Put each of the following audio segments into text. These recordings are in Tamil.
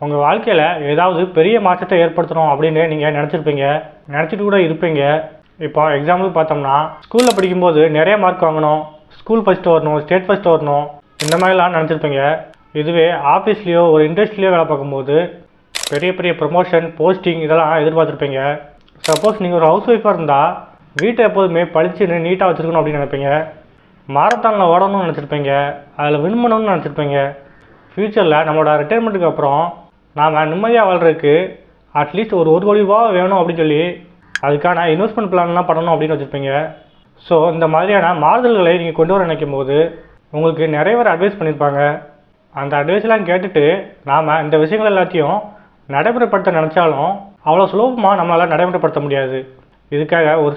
உங்கள் வாழ்க்கையில் ஏதாவது பெரிய மாற்றத்தை ஏற்படுத்தணும் அப்படின்னு நீங்கள் நினச்சிட்டு கூட இருப்பீங்க. இப்போ எக்ஸாம்பிள் பார்த்தோம்னா, ஸ்கூலில் படிக்கும்போது நிறைய மார்க் வாங்கணும், ஸ்கூல் ஃபஸ்ட்டு வரணும், ஸ்டேட் ஃபஸ்ட்டு வரணும், இந்த மாதிரிலாம் நினச்சிருப்பீங்க. இதுவே ஆஃபீஸ்லேயோ ஒரு இண்டஸ்ட்ரியிலையோ வேலை பார்க்கும்போது பெரிய பெரிய ப்ரொமோஷன், போஸ்டிங் இதெல்லாம் எதிர்பார்த்துருப்பீங்க. சப்போஸ் நீங்கள் ஒரு ஹவுஸ் ஒய்ஃபாக இருந்தால் வீட்டை எப்போதுமே பளிச்சுன்னு நீட்டாக வச்சுருக்கணும் அப்படின்னு நினைப்பீங்க. மாரத்தானில் ஓடணும்னு நினச்சிருப்பீங்க, அதில் வின் பண்ணணும்னு நினச்சிருப்பீங்க. ஃப்யூச்சரில் நம்மளோட ரிட்டைர்மெண்ட்டுக்கு அப்புறம் நாம் நிம்மதியாக வாழ்கிறதுக்கு அட்லீஸ்ட் ஒரு கோடி ரூபா வேணும் அப்படின்னு சொல்லி அதுக்கான இன்வெஸ்ட்மெண்ட் பிளான்லாம் பண்ணணும் அப்படின்னு வச்சுருப்பீங்க. ஸோ இந்த மாதிரியான மாறுதல்களை நீங்கள் கொண்டு வர நினைக்கும் போது உங்களுக்கு நிறைய பேர் அட்வைஸ் பண்ணியிருப்பாங்க. அந்த அட்வைஸ்லாம் கேட்டுட்டு நாம் இந்த விஷயங்கள் எல்லாத்தையும் நடைமுறைப்படுத்த நினச்சாலும் அவ்வளோ சுலபமாக நம்மளால் நடைமுறைப்படுத்த முடியாது. இதுக்காக ஒரு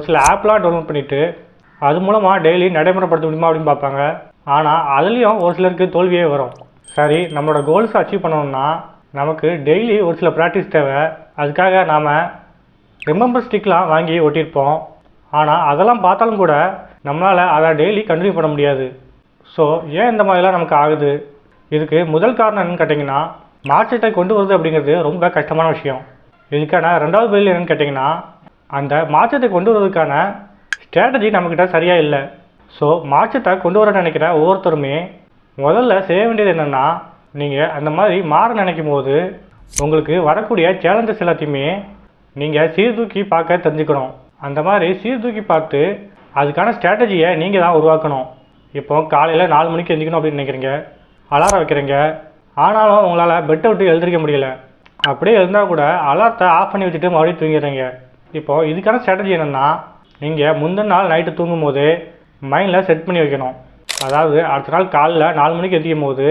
சில ஆப்லாம் டவுன்லோட் பண்ணிவிட்டு அது மூலமாக டெய்லி நடைமுறைப்படுத்த முடியுமா அப்படின்னு பார்ப்பாங்க. ஆனால் அதுலேயும் ஒரு சிலருக்கு தோல்வியே வரும். சரி, நம்மளோட கோல்ஸை அச்சீவ் பண்ணணும்னா நமக்கு டெய்லி ஒரு சில ப்ராக்டிஸ் தேவை. அதுக்காக நாம் ரிமெம்பர் ஸ்டிக்லாம் வாங்கி ஒட்டியிருப்போம். ஆனால் அதெல்லாம் பார்த்தாலும் கூட நம்மளால் அதை டெய்லி கண்டினியூ பண்ண முடியாது. ஸோ ஏன் இந்த மாதிரிலாம் நமக்கு ஆகுது? இதுக்கு முதல் காரணம் என்னென்னு கேட்டிங்கன்னா, மாற்றத்தை கொண்டு வருது அப்படிங்கிறது ரொம்ப கஷ்டமான விஷயம். இதுக்கான ரெண்டாவது பதில் என்னென்னு கேட்டிங்கன்னா, அந்த மாற்றத்தை கொண்டு வருவதற்கான ஸ்ட்ராட்டஜி நம்மக்கிட்ட சரியாக இல்லை. ஸோ மாற்றத்தை கொண்டு வர நினைக்கிற ஒவ்வொருத்தருமே முதல்ல செய்ய வேண்டியது என்னென்னா, நீங்கள் அந்த மாதிரி மாற நினைக்கும் போது உங்களுக்கு வரக்கூடிய சேலஞ்சஸ் எல்லாத்தையுமே நீங்கள் சீர்தூக்கி பார்க்க தெரிஞ்சுக்கணும். அந்த மாதிரி சீர்தூக்கி பார்த்து அதுக்கான ஸ்ட்ராட்டஜியை நீங்கள் தான் உருவாக்கணும். இப்போ காலையில் 4 மணிக்கு எழுந்திக்கணும் அப்படின்னு நினைக்கிறீங்க, அலாரம் வைக்கிறீங்க. ஆனாலும் உங்களால் பெட்டை விட்டு எழுந்திரிக்க முடியல. அப்படியே இருந்தால் கூட அலாரத்தை ஆஃப் பண்ணி வச்சுட்டு மறுபடியும் தூங்கிடுறீங்க. இப்போது இதுக்கான ஸ்ட்ராட்டஜி என்னென்னா, நீங்கள் முந்தின நாள் நைட்டு தூங்கும் போது மைண்டில் செட் பண்ணி வைக்கணும். அதாவது அடுத்த நாள் காலையில் 4 மணிக்கு எழுந்திக்கும் போது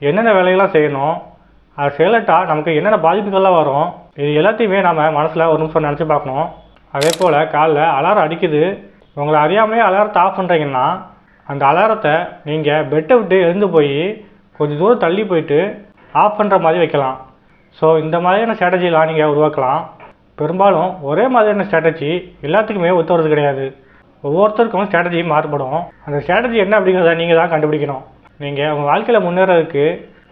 என்னென்ன வேலைகள்லாம் செய்யணும், அது செய்யலட்டால் நமக்கு என்னென்ன பாதிப்புகள்லாம் வரும், இது எல்லாத்தையுமே நம்ம மனசில் ஒரு நிமிஷம் நினச்சி பார்க்கணும். அதே போல் காலைல அலாரம் அடிக்குது, உங்களை அறியாமலே அலாரத்தை ஆஃப் பண்ணுறீங்கன்னா அந்த அலாரத்தை நீங்கள் பெட்டை விட்டு எழுந்து போய் கொஞ்சம் தூரம் தள்ளி போயிட்டு ஆஃப் பண்ணுற மாதிரி வைக்கலாம். ஸோ இந்த மாதிரியான ஸ்ட்ராட்டஜிலாம் நீங்கள் உருவாக்கலாம். பெரும்பாலும் ஒரே மாதிரியான ஸ்ட்ராட்டஜி எல்லாத்துக்குமே ஒத்து வரது கிடையாது. ஒவ்வொருத்தருக்கும் ஸ்ட்ராட்டஜி மாறுபடும். அந்த ஸ்ட்ராட்டஜி என்ன அப்படிங்கிறத நீங்கள் தான் கண்டுபிடிக்கணும். நீங்கள் உங்கள் வாழ்க்கையில் முன்னேறதுக்கு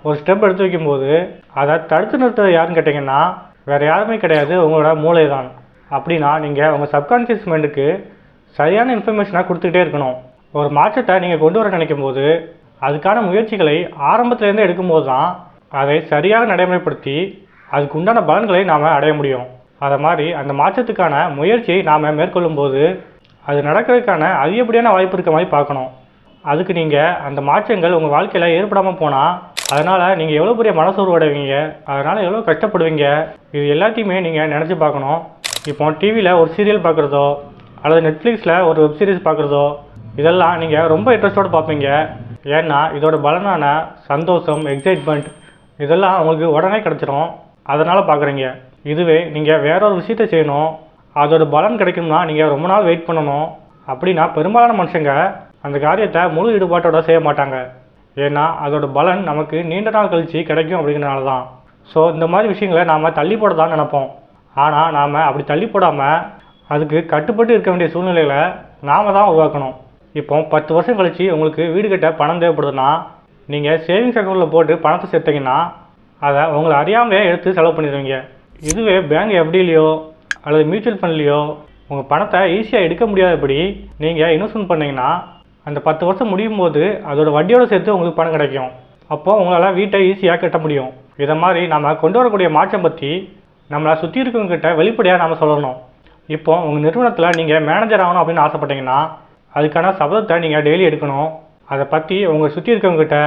ஒரு ஸ்டெப் எடுத்து வைக்கும்போது அதை தடுத்து நிறுத்துறது யாருன்னு கேட்டிங்கன்னா வேறு யாருமே கிடையாது, உங்களோட மூளை தான். அப்படின்னா நீங்கள் உங்கள் சப்கான்ஷியஸ் மைண்டுக்கு சரியான இன்ஃபர்மேஷனாக கொடுத்துக்கிட்டே இருக்கணும். ஒரு மாற்றத்தை நீங்கள் கொண்டு வர நினைக்கும் போது அதுக்கான முயற்சிகளை ஆரம்பத்துலேருந்து எடுக்கும்போது தான் அதை சரியாக நடைமுறைப்படுத்தி அதுக்கு உண்டான பலன்களை நாம் அடைய முடியும். அதை மாதிரி அந்த மாற்றத்துக்கான முயற்சியை நாம் மேற்கொள்ளும் போது அது நடக்கிறதுக்கான அதிகப்படியான வாய்ப்பு இருக்க மாதிரி பார்க்கணும். அதுக்கு நீங்கள் அந்த மாற்றங்கள் உங்கள் வாழ்க்கையில் ஏற்படாமல் போனால் அதனால் நீங்கள் எவ்வளோ பெரிய மனசோர்வு அடைவீங்க, அதனால் எவ்வளோ கஷ்டப்படுவீங்க, இது எல்லாத்தையுமே நீங்கள் நினச்சி பார்க்கணும். இப்போ டிவியில் ஒரு சீரியல் பார்க்குறதோ அல்லது நெட்ஃப்ளிக்ஸில் ஒரு வெப் சீரிஸ் பார்க்குறதோ இதெல்லாம் நீங்கள் ரொம்ப இன்ட்ரெஸ்டோடு பார்ப்பீங்க. ஏன்னா இதோட பலனான சந்தோஷம், எக்ஸைட்மெண்ட் இதெல்லாம் உங்களுக்கு உடனே கிடச்சிரும், அதனால் பார்க்குறீங்க. இதுவே நீங்கள் வேற ஒரு விஷயத்தை செய்யணும், அதோட பலன் கிடைக்கும்னா நீங்கள் ரொம்ப நாள் வெயிட் பண்ணணும். அப்படின்னா பெரும்பாலான மனுஷங்க அந்த காரியத்தை முழு ஈடுபாட்டோட செய்ய மாட்டாங்க. ஏன்னா அதோட பலன் நமக்கு நீண்ட நாள் கழித்து கிடைக்கும் அப்படிங்கிறனால தான். ஸோ இந்த மாதிரி விஷயங்களை நாம் தள்ளி போட தான் நினைப்போம். ஆனால் நாம் அப்படி தள்ளி போடாமல் அதுக்கு கட்டுப்பட்டு இருக்க வேண்டிய சூழ்நிலைகளை நாம் தான் உருவாக்கணும். இப்போ 10 வருஷம் கழித்து உங்களுக்கு வீடு கட்ட பணம் தேவைப்படுதுன்னா நீங்கள் சேவிங்ஸ் அக்கௌண்ட்டில் போட்டு பணத்தை சேர்த்தீங்கன்னா அதை உங்களை அறியாமலே எடுத்து செலவு பண்ணிடுவீங்க. இதுவே பேங்க் எஃப்டிலையோ அல்லது மியூச்சுவல் ஃபண்ட்லேயோ உங்கள் பணத்தை ஈஸியாக எடுக்க முடியாதபடி நீங்கள் இன்வெஸ்ட்மெண்ட் பண்ணிங்கன்னா அந்த 10 வருஷம் முடியும் போது அதோட வட்டியோடு சேர்த்து உங்களுக்கு பணம் கிடைக்கும். அப்போது உங்களால் வீட்டை ஈஸியாக கட்ட முடியும். இதை மாதிரி நம்ம கொண்டு வரக்கூடிய மாற்றம் பற்றி நம்மளை சுற்றி இருக்கவங்ககிட்ட வெளிப்படையாக நாம் சொல்லணும். இப்போ உங்கள் நிறுவனத்தில் நீங்கள் மேனேஜர் ஆகணும் அப்படின்னு ஆசைப்பட்டீங்கன்னா அதுக்கான சபதத்தை நீங்கள் டெய்லி எடுக்கணும். அதை பற்றி உங்கள் சுற்றி இருக்கவங்ககிட்ட,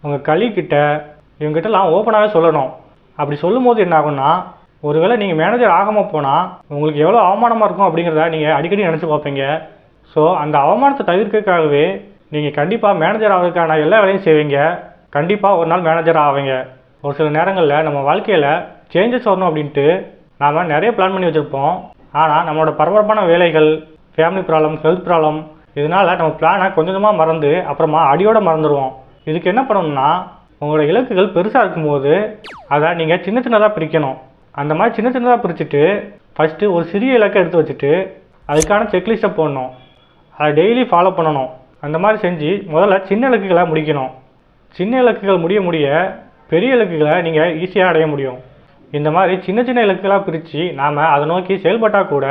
உங்கள் கலீக்கிட்ட, இவங்ககிட்டலாம் ஓப்பனாகவே சொல்லணும். அப்படி சொல்லும் போது என்ன ஆகும்னா, ஒருவேளை நீங்கள் மேனேஜர் ஆகாமல் போனால் உங்களுக்கு எவ்வளோ அவமானமாக இருக்கும் அப்படிங்கிறத நீங்கள் அடிக்கடி நினச்சி பார்ப்பீங்க. ஸோ அந்த அவமானத்தை தவிர்க்கிறதுக்காகவே நீங்கள் கண்டிப்பாக மேனேஜர் ஆகிறதுக்கான எல்லா வேலையும் செய்வீங்க. கண்டிப்பாக ஒரு நாள் மேனேஜர் ஆவீங்க. ஒரு சில நேரங்களில் நம்ம வாழ்க்கையில் சேஞ்சஸ் வரணும் அப்படின்ட்டு நாம் நிறைய பிளான் பண்ணி வச்சுருப்போம். ஆனால் நம்மளோட பரபரப்பான வேலைகள், ஃபேமிலி ப்ராப்ளம், ஹெல்த் ப்ராப்ளம் இதனால் நம்ம பிளானை கொஞ்சமாக மறந்து அப்புறமா அடியோடு மறந்துடுவோம். இதுக்கு என்ன பண்ணணும்னா, உங்களோட இலக்குகள் பெருசாக இருக்கும்போது அதை நீங்கள் சின்ன சின்னதாக பிரிக்கணும். அந்த மாதிரி சின்ன சின்னதாக பிரிச்சுட்டு ஃபஸ்ட்டு ஒரு சிறிய இலக்கை எடுத்து வச்சுட்டு அதுக்கான செக்லிஸ்ட்டை போடணும். அதை டெய்லி ஃபாலோ பண்ணணும். அந்த மாதிரி செஞ்சு முதல்ல சின்ன இலக்குகளை முடிக்கணும். சின்ன இலக்குகள் முடிய பெரிய இலக்குகளை நீங்கள் ஈஸியாக அடைய முடியும். இந்த மாதிரி சின்ன சின்ன இலக்குகளாக பிரித்து நாம் அதை நோக்கி செயல்பட்டால் கூட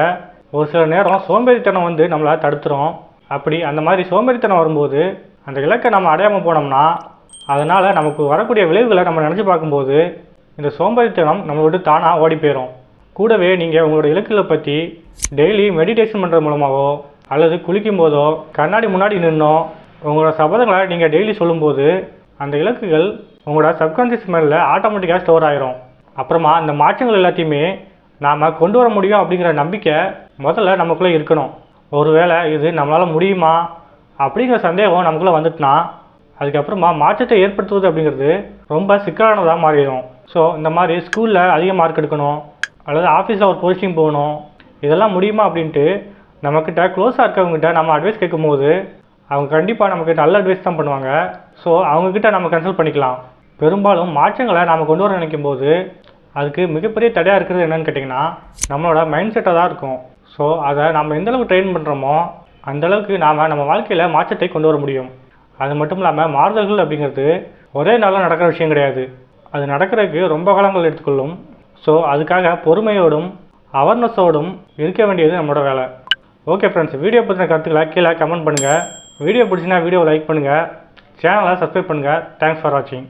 ஒரு சில நேரம் சோம்பேறித்தனம் வந்து நம்மளை தடுத்துரும். அப்படி அந்த மாதிரி சோம்பேறித்தனம் வரும்போது அந்த இலக்கை நம்ம அடையாமல் போனோம்னா அதனால் நமக்கு வரக்கூடிய விளைவுகளை நம்ம நினச்சி பார்க்கும்போது இந்த சோம்பேறித்தனம் நம்மளை விட்டு தானாக ஓடி போயிடும். கூடவே நீங்கள் உங்களோட இலக்குகளை பற்றி டெய்லி மெடிடேஷன் பண்ணுறது மூலமாகவோ அல்லது குளிக்கும் போதோ கண்ணாடி முன்னாடி நின்னோ உங்களோட சபதங்களை நீங்கள் டெய்லி சொல்லும்போது அந்த இலக்குகள் உங்களோட சப்கான்ஷியஸ் மைண்டில் ஆட்டோமேட்டிக்காக ஸ்டோர் ஆகிரும். அப்புறமா அந்த மாற்றங்கள் எல்லாத்தையுமே நாம் கொண்டு வர முடியும் அப்படிங்கிற நம்பிக்கை முதல்ல நமக்குள்ளே இருக்கணும். ஒருவேளை இது நம்மளால் முடியுமா அப்படிங்கிற சந்தேகம் நமக்குள்ளே வந்துட்டுனா அதுக்கப்புறமா மாற்றத்தை ஏற்படுத்துவது அப்படிங்கிறது ரொம்ப சிக்கலானதாக மாறிடும். ஸோ இந்த மாதிரி ஸ்கூலில் அதிக மார்க் எடுக்கணும் அல்லது ஆஃபீஸில் ஒரு போஸ்டிங் போகணும் இதெல்லாம் முடியுமா அப்படின்ட்டு நம்மக்கிட்ட க்ளோஸாக இருக்கவங்ககிட்ட நம்ம அட்வைஸ் கேட்கும்போது அவங்க கண்டிப்பாக நமக்கு நல்ல அட்வைஸ் தான் பண்ணுவாங்க. ஸோ அவங்கக்கிட்ட நம்ம கன்சல்ட் பண்ணிக்கலாம். பெரும்பாலும் மாற்றங்களை நாம் கொண்டு வர நினைக்கும் போது அதுக்கு மிகப்பெரிய தடையாக இருக்கிறது என்னென்னு கேட்டிங்கன்னா நம்மளோட மைண்ட் செட்டாக தான் இருக்கும். ஸோ அதை நம்ம எந்தளவுக்கு ட்ரெயின் பண்ணுறோமோ அந்தளவுக்கு நாம் நம்ம வாழ்க்கையில் மாற்றத்தை கொண்டு வர முடியும். அது மட்டும் இல்லாமல் மாறுதல்கள் அப்படிங்கிறது ஒரே நாளில் நடக்கிற விஷயம் கிடையாது. அது நடக்கிறதுக்கு ரொம்ப காலங்கள் எடுத்துக்கொள்ளும். ஸோ அதுக்காக பொறுமையோடும் அவேர்னஸோடும் இருக்க வேண்டியது நம்மளோட வேலை. ஓகே ஃப்ரெண்ட்ஸ், வீடியோ பற்றின கருத்துக்களை கீழே கமெண்ட் பண்ணுங்கள். வீடியோ பிடிச்சினா வீடியோவை லைக் பண்ணுங்கள், சேனலை சப்ஸ்கிரைப் பண்ணுங்கள். தேங்க்ஸ் ஃபார் வாட்சிங்.